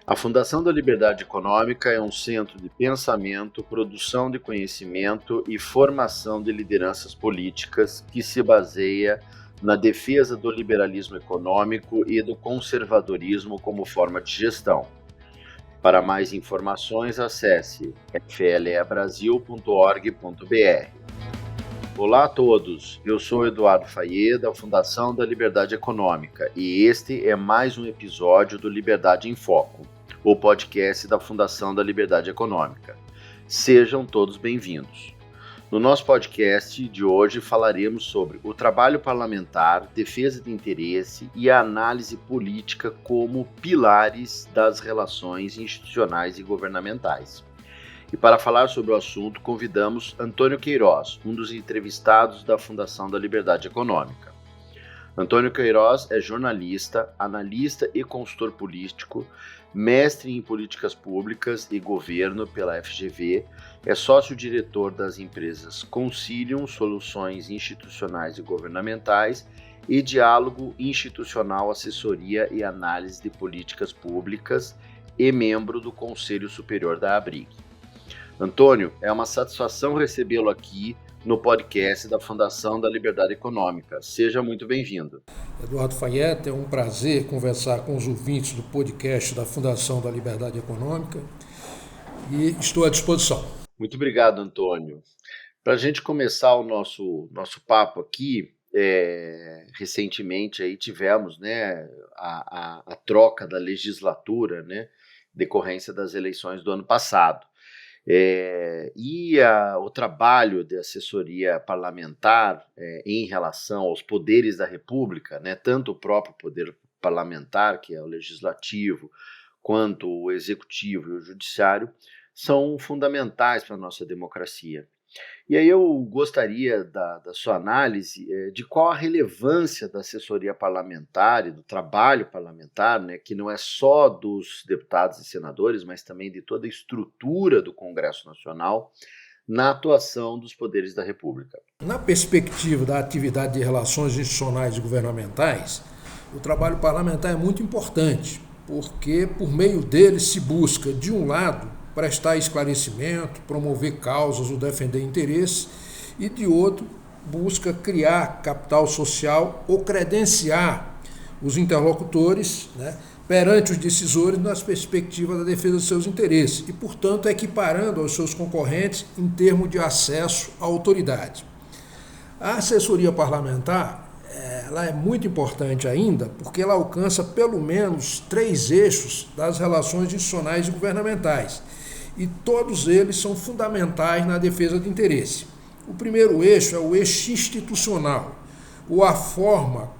A Fundação da Liberdade Econômica é um centro de pensamento, produção de conhecimento e formação de lideranças políticas que se baseia na defesa do liberalismo econômico e do conservadorismo como forma de gestão. Para mais informações, acesse flebrasil.org.br. Olá a todos, eu sou Eduardo Fayet, da Fundação da Liberdade Econômica, e este é mais um episódio do Liberdade em Foco, o podcast da Fundação da Liberdade Econômica. Sejam todos bem-vindos. No nosso podcast de hoje falaremos sobre o trabalho parlamentar, defesa de interesse e a análise política como pilares das relações institucionais e governamentais. E para falar sobre o assunto, convidamos Antônio Queiroz, um dos entrevistados da Fundação da Liberdade Econômica. Antônio Queiroz é jornalista, analista e consultor político, mestre em políticas públicas e governo pela FGV, é sócio-diretor das empresas Concilium Soluções Institucionais e Governamentais e Diálogo Institucional, Assessoria e Análise de Políticas Públicas e membro do Conselho Superior da ABRIG. Antônio, é uma satisfação recebê-lo aqui no podcast da Fundação da Liberdade Econômica. Seja muito bem-vindo. Eduardo Fayet, é um prazer conversar com os ouvintes do podcast da Fundação da Liberdade Econômica e estou à disposição. Muito obrigado, Antônio. Para a gente começar o nosso papo aqui, recentemente aí tivemos a troca da legislatura, decorrência das eleições do ano passado. O trabalho de assessoria parlamentar em relação aos poderes da República, tanto o próprio poder parlamentar, que é o legislativo, quanto o executivo e o judiciário, são fundamentais para a nossa democracia. E aí eu gostaria da sua análise de qual a relevância da assessoria parlamentar e do trabalho parlamentar, que não é só dos deputados e senadores, mas também de toda a estrutura do Congresso Nacional, na atuação dos poderes da República. Na perspectiva da atividade de relações institucionais e governamentais, o trabalho parlamentar é muito importante, porque por meio dele se busca, de um lado, prestar esclarecimento, promover causas ou defender interesses, e de outro, busca criar capital social ou credenciar os interlocutores perante os decisores nas perspectivas da defesa dos seus interesses e, portanto, equiparando aos seus concorrentes em termos de acesso à autoridade. A assessoria parlamentar ela é muito importante ainda porque ela alcança pelo menos 3 eixos das relações institucionais e governamentais, e todos eles são fundamentais na defesa de interesse. O primeiro eixo é o eixo institucional, ou a forma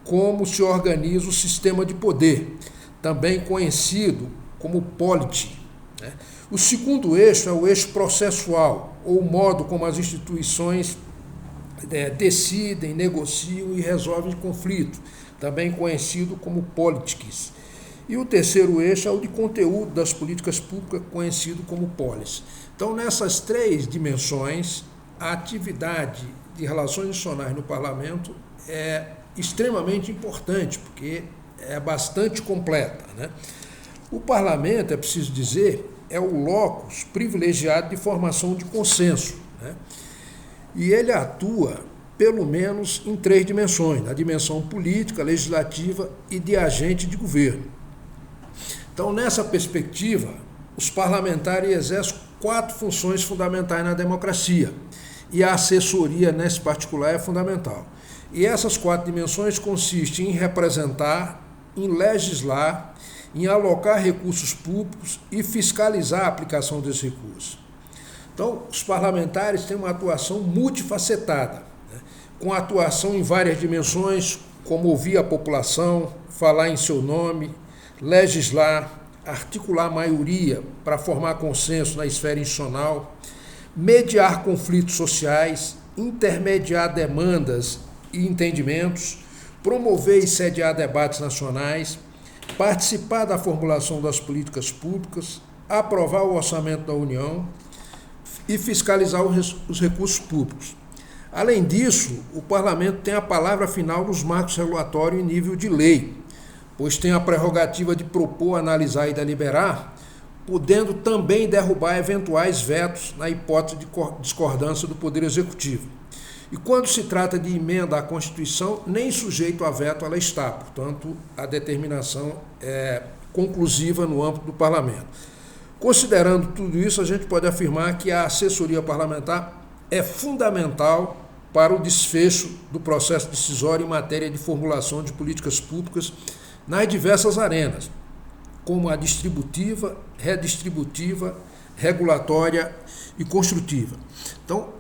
como se organiza o sistema de poder, também conhecido como polity. O segundo eixo é o eixo processual, ou o modo como as instituições decidem, negociam e resolvem conflito, também conhecido como politics. E o terceiro eixo é o de conteúdo das políticas públicas, conhecido como policy. Então, nessas 3 dimensões, a atividade de relações institucionais no parlamento é extremamente importante, porque é bastante completa. O parlamento, é preciso dizer, é o locus privilegiado de formação de consenso. E ele atua, pelo menos, em 3 dimensões, na dimensão política, legislativa e de agente de governo. Então, nessa perspectiva, os parlamentares exercem 4 funções fundamentais na democracia, e a assessoria, nesse particular, é fundamental. E essas 4 dimensões consistem em representar, em legislar, em alocar recursos públicos e fiscalizar a aplicação desses recursos. Então, os parlamentares têm uma atuação multifacetada, com atuação em várias dimensões, como ouvir a população, falar em seu nome, legislar, articular a maioria para formar consenso na esfera institucional, mediar conflitos sociais, intermediar demandas e entendimentos, promover e sediar debates nacionais, participar da formulação das políticas públicas, aprovar o orçamento da União e fiscalizar os recursos públicos. Além disso, o Parlamento tem a palavra final nos marcos regulatórios em nível de lei, pois tem a prerrogativa de propor, analisar e deliberar, podendo também derrubar eventuais vetos na hipótese de discordância do Poder Executivo. E quando se trata de emenda à Constituição, nem sujeito a veto ela está, portanto, a determinação é conclusiva no âmbito do Parlamento. Considerando tudo isso, a gente pode afirmar que a assessoria parlamentar é fundamental para o desfecho do processo decisório em matéria de formulação de políticas públicas nas diversas arenas, como a distributiva, redistributiva, regulatória e construtiva. Então,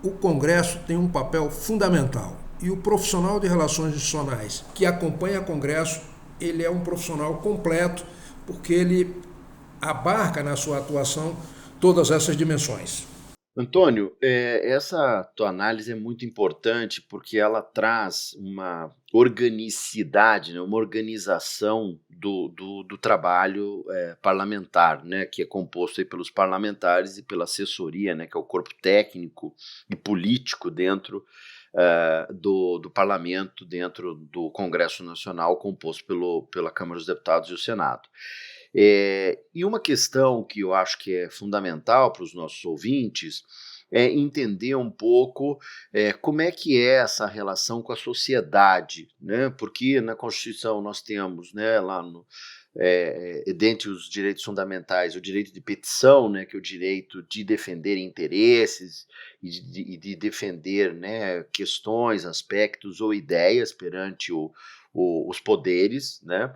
o Congresso tem um papel fundamental e o profissional de relações institucionais que acompanha o Congresso, ele é um profissional completo porque ele abarca na sua atuação todas essas dimensões. Antônio, essa tua análise é muito importante porque ela traz uma organicidade, né, uma organização do trabalho parlamentar, né, que é composto aí pelos parlamentares e pela assessoria, né, que é o corpo técnico e político dentro do parlamento, dentro do Congresso Nacional, composto pela Câmara dos Deputados e o Senado. E uma questão que eu acho que é fundamental para os nossos ouvintes é entender um pouco como é que é essa relação com a sociedade, né? Porque na Constituição nós temos, né, lá dentre os direitos fundamentais, o direito de petição, né, que é o direito de defender interesses e de defender, né, questões, aspectos ou ideias perante os poderes, né,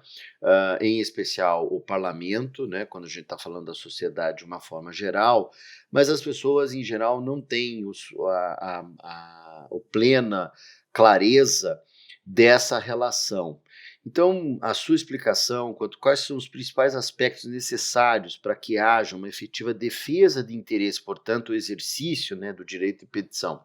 em especial o parlamento, né, quando a gente está falando da sociedade de uma forma geral, mas as pessoas em geral não têm a plena clareza dessa relação. Então, a sua explicação quanto quais são os principais aspectos necessários para que haja uma efetiva defesa de interesse, portanto, o exercício, né, do direito de petição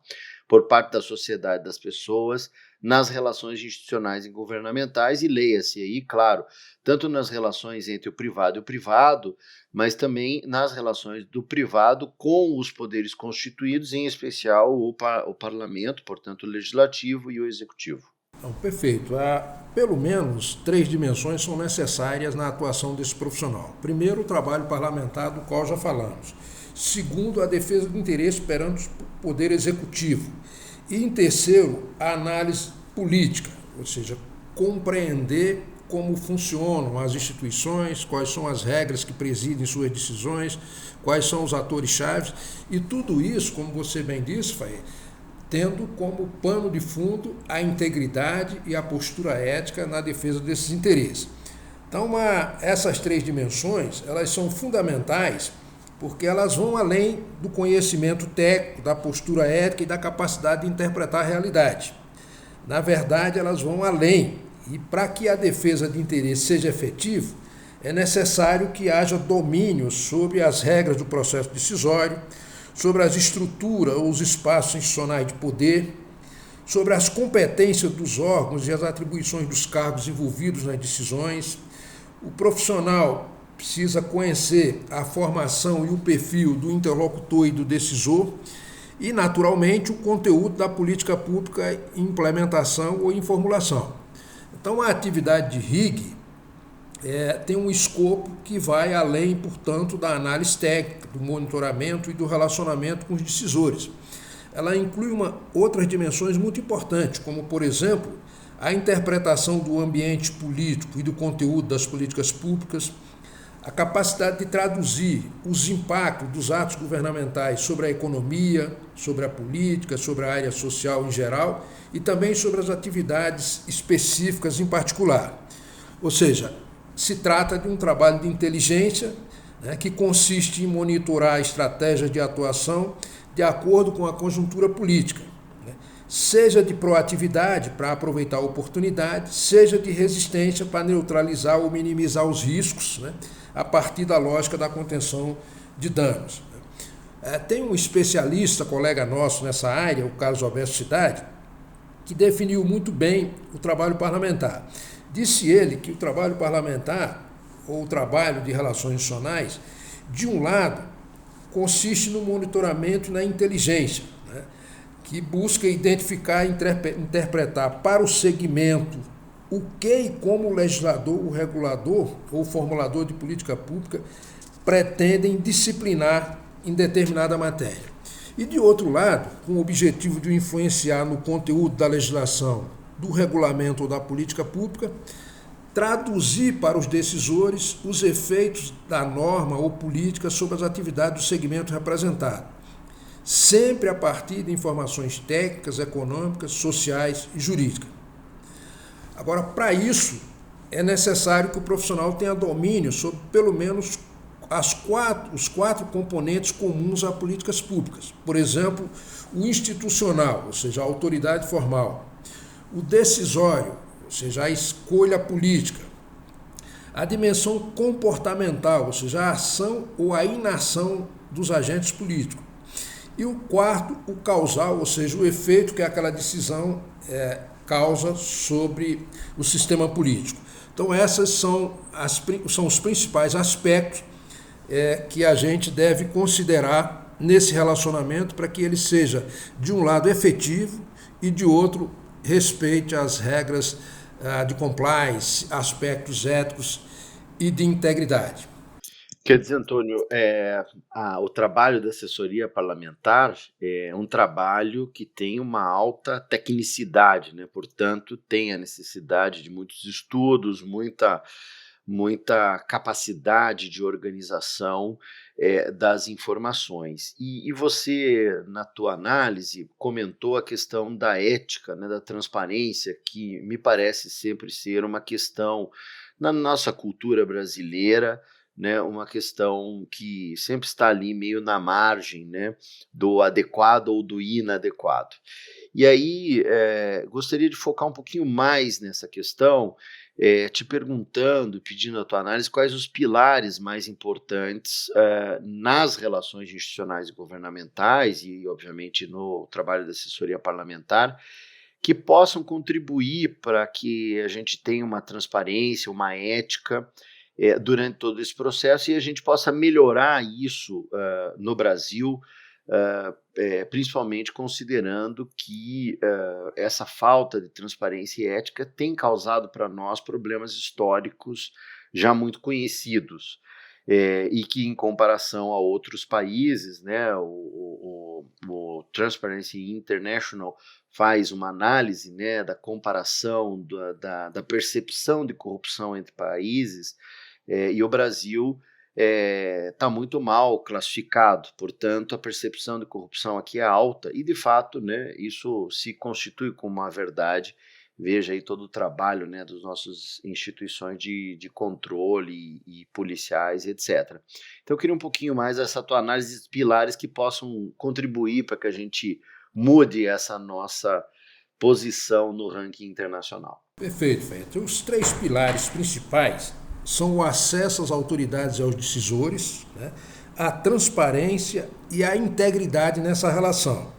por parte da sociedade, das pessoas, nas relações institucionais e governamentais, e leia-se aí, claro, tanto nas relações entre o privado, mas também nas relações do privado com os poderes constituídos, em especial o parlamento, portanto, o legislativo e o executivo. Então, perfeito. Há pelo menos 3 dimensões são necessárias na atuação desse profissional. Primeiro, o trabalho parlamentar, do qual já falamos. Segundo, a defesa do interesse perante o Poder Executivo. E, em terceiro, a análise política, ou seja, compreender como funcionam as instituições, quais são as regras que presidem suas decisões, quais são os atores-chave, e tudo isso, como você bem disse, Faye, tendo como pano de fundo a integridade e a postura ética na defesa desses interesses. Então, essas 3 dimensões, elas são fundamentais porque elas vão além do conhecimento técnico, da postura ética e da capacidade de interpretar a realidade. Na verdade, elas vão além, e para que a defesa de interesse seja efetiva, é necessário que haja domínio sobre as regras do processo decisório, sobre as estruturas ou os espaços institucionais de poder, sobre as competências dos órgãos e as atribuições dos cargos envolvidos nas decisões. O profissional precisa conhecer a formação e o perfil do interlocutor e do decisor e, naturalmente, o conteúdo da política pública em implementação ou em formulação. Então, a atividade de RIG tem um escopo que vai além, portanto, da análise técnica, do monitoramento e do relacionamento com os decisores. Ela inclui outras dimensões muito importantes, como, por exemplo, a interpretação do ambiente político e do conteúdo das políticas públicas, a capacidade de traduzir os impactos dos atos governamentais sobre a economia, sobre a política, sobre a área social em geral e também sobre as atividades específicas em particular. Ou seja, se trata de um trabalho de inteligência, né, que consiste em monitorar estratégias de atuação de acordo com a conjuntura política, né, seja de proatividade para aproveitar a oportunidade, seja de resistência para neutralizar ou minimizar os riscos, né, a partir da lógica da contenção de danos. Tem um especialista, colega nosso nessa área, o Carlos Alberto Cidade, que definiu muito bem o trabalho parlamentar. Disse ele que o trabalho parlamentar, ou o trabalho de relações institucionais, de um lado, consiste no monitoramento e na inteligência, né, que busca identificar e interpretar para o segmento o que e como o legislador, o regulador ou o formulador de política pública pretendem disciplinar em determinada matéria. E, de outro lado, com o objetivo de influenciar no conteúdo da legislação, do regulamento ou da política pública, traduzir para os decisores os efeitos da norma ou política sobre as atividades do segmento representado, sempre a partir de informações técnicas, econômicas, sociais e jurídicas. Agora, para isso, é necessário que o profissional tenha domínio sobre pelo menos os quatro componentes comuns a políticas públicas. Por exemplo, o institucional, ou seja, a autoridade formal, o decisório, ou seja, a escolha política, a dimensão comportamental, ou seja, a ação ou a inação dos agentes políticos, e o quarto, o causal, ou seja, o efeito que aquela decisão causa sobre o sistema político. Então, esses são os principais aspectos que a gente deve considerar nesse relacionamento para que ele seja, de um lado, efetivo e, de outro, respeite as regras de compliance, aspectos éticos e de integridade. Quer dizer, Antônio, o trabalho da assessoria parlamentar é um trabalho que tem uma alta tecnicidade, né? Portanto, tem a necessidade de muitos estudos, muita capacidade de organização das informações. E você, na tua análise, comentou a questão da ética, né, da transparência, que me parece sempre ser uma questão na nossa cultura brasileira, né, uma questão que sempre está ali meio na margem, né, do adequado ou do inadequado. E aí, gostaria de focar um pouquinho mais nessa questão, te perguntando, pedindo a tua análise, quais os pilares mais importantes nas relações institucionais e governamentais e, obviamente, no trabalho da assessoria parlamentar, que possam contribuir para que a gente tenha uma transparência, uma ética durante todo esse processo e a gente possa melhorar isso no Brasil, principalmente considerando que essa falta de transparência e ética tem causado para nós problemas históricos já muito conhecidos e que, em comparação a outros países, né, o Transparency International faz uma análise, né, da comparação da percepção de corrupção entre países, e o Brasil está muito mal classificado, portanto a percepção de corrupção aqui é alta e de fato, né, isso se constitui como uma verdade. Veja aí todo o trabalho, né, das nossas instituições de controle e policiais, etc. Então eu queria um pouquinho mais dessa tua análise de pilares que possam contribuir para que a gente mude essa nossa posição no ranking internacional. Perfeito, Fred. Os três pilares principais são o acesso às autoridades e aos decisores, né, a transparência e a integridade nessa relação.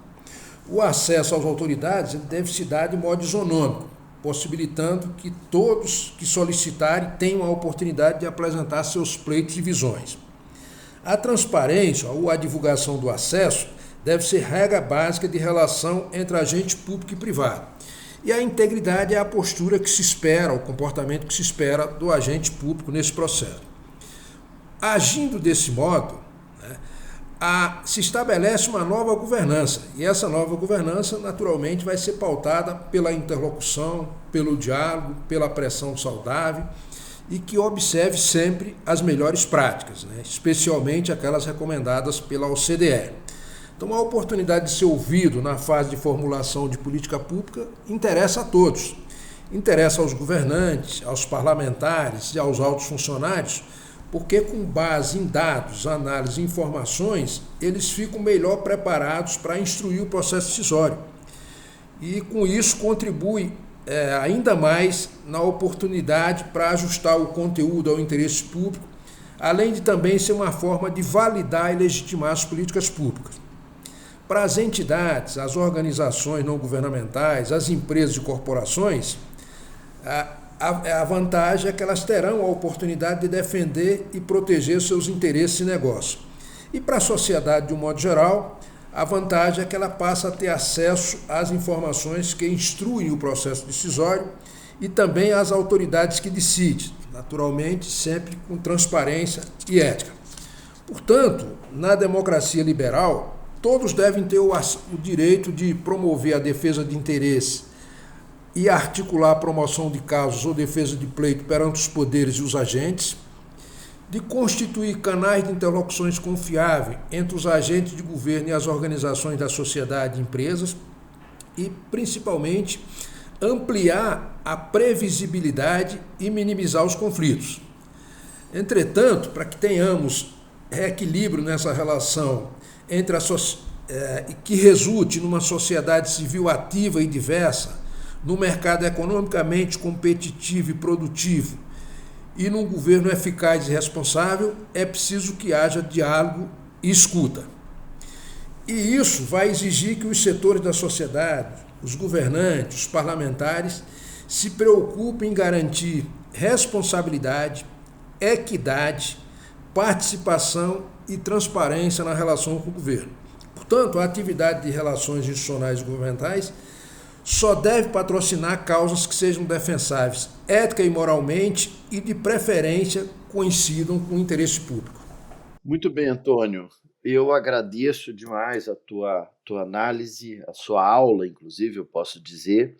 O acesso às autoridades deve se dar de modo isonômico, possibilitando que todos que solicitarem tenham a oportunidade de apresentar seus pleitos e visões. A transparência ou a divulgação do acesso deve ser regra básica de relação entre agente público e privado. E a integridade é a postura que se espera, o comportamento que se espera do agente público nesse processo. Agindo desse modo, se estabelece uma nova governança, e essa nova governança naturalmente vai ser pautada pela interlocução, pelo diálogo, pela pressão saudável e que observe sempre as melhores práticas, né, especialmente aquelas recomendadas pela OCDE. Então, a oportunidade de ser ouvido na fase de formulação de política pública interessa a todos. Interessa aos governantes, aos parlamentares e aos altos funcionários, porque com base em dados, análise e informações, eles ficam melhor preparados para instruir o processo decisório. E com isso contribui ainda mais na oportunidade para ajustar o conteúdo ao interesse público, além de também ser uma forma de validar e legitimar as políticas públicas. Para as entidades, as organizações não governamentais, as empresas e corporações, a vantagem é que elas terão a oportunidade de defender e proteger seus interesses e negócios. E para a sociedade, de um modo geral, a vantagem é que ela passa a ter acesso às informações que instruem o processo decisório e também às autoridades que decidem, naturalmente sempre com transparência e ética. Portanto, na democracia liberal, todos devem ter o direito de promover a defesa de interesse e articular a promoção de casos ou defesa de pleito perante os poderes e os agentes, de constituir canais de interlocuções confiáveis entre os agentes de governo e as organizações da sociedade e empresas e, principalmente, ampliar a previsibilidade e minimizar os conflitos. Entretanto, para que tenhamos equilíbrio nessa relação entre que resulte numa sociedade civil ativa e diversa, num mercado economicamente competitivo e produtivo e num governo eficaz e responsável, é preciso que haja diálogo e escuta. E isso vai exigir que os setores da sociedade, os governantes, os parlamentares, se preocupem em garantir responsabilidade, equidade, participação e transparência na relação com o governo. Portanto, a atividade de relações institucionais e governamentais só deve patrocinar causas que sejam defensáveis ética e moralmente e, de preferência, coincidam com o interesse público. Muito bem, Antônio. Eu agradeço demais a tua análise, a sua aula, inclusive, eu posso dizer,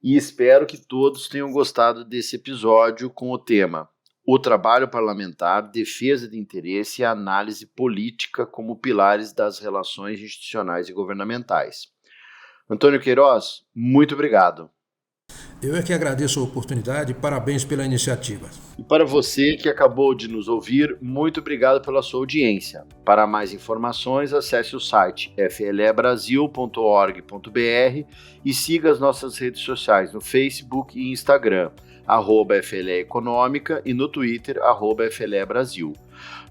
e espero que todos tenham gostado desse episódio com o tema O trabalho parlamentar, defesa de interesse e análise política como pilares das relações institucionais e governamentais. Antônio Queiroz, muito obrigado. Eu é que agradeço a oportunidade e parabéns pela iniciativa. E para você que acabou de nos ouvir, muito obrigado pela sua audiência. Para mais informações, acesse o site flebrasil.org.br e siga as nossas redes sociais no Facebook e Instagram, @FLEeconômica e no Twitter, @FLEbrasil.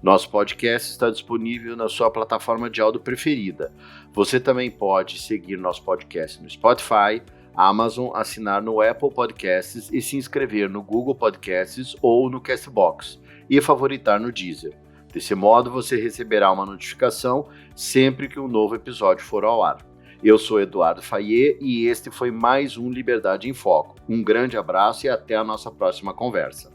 Nosso podcast está disponível na sua plataforma de áudio preferida. Você também pode seguir nosso podcast no Spotify, Amazon, assinar no Apple Podcasts e se inscrever no Google Podcasts ou no Castbox e favoritar no Deezer. Desse modo, você receberá uma notificação sempre que um novo episódio for ao ar. Eu sou Eduardo Fayet e este foi mais um Liberdade em Foco. Um grande abraço e até a nossa próxima conversa.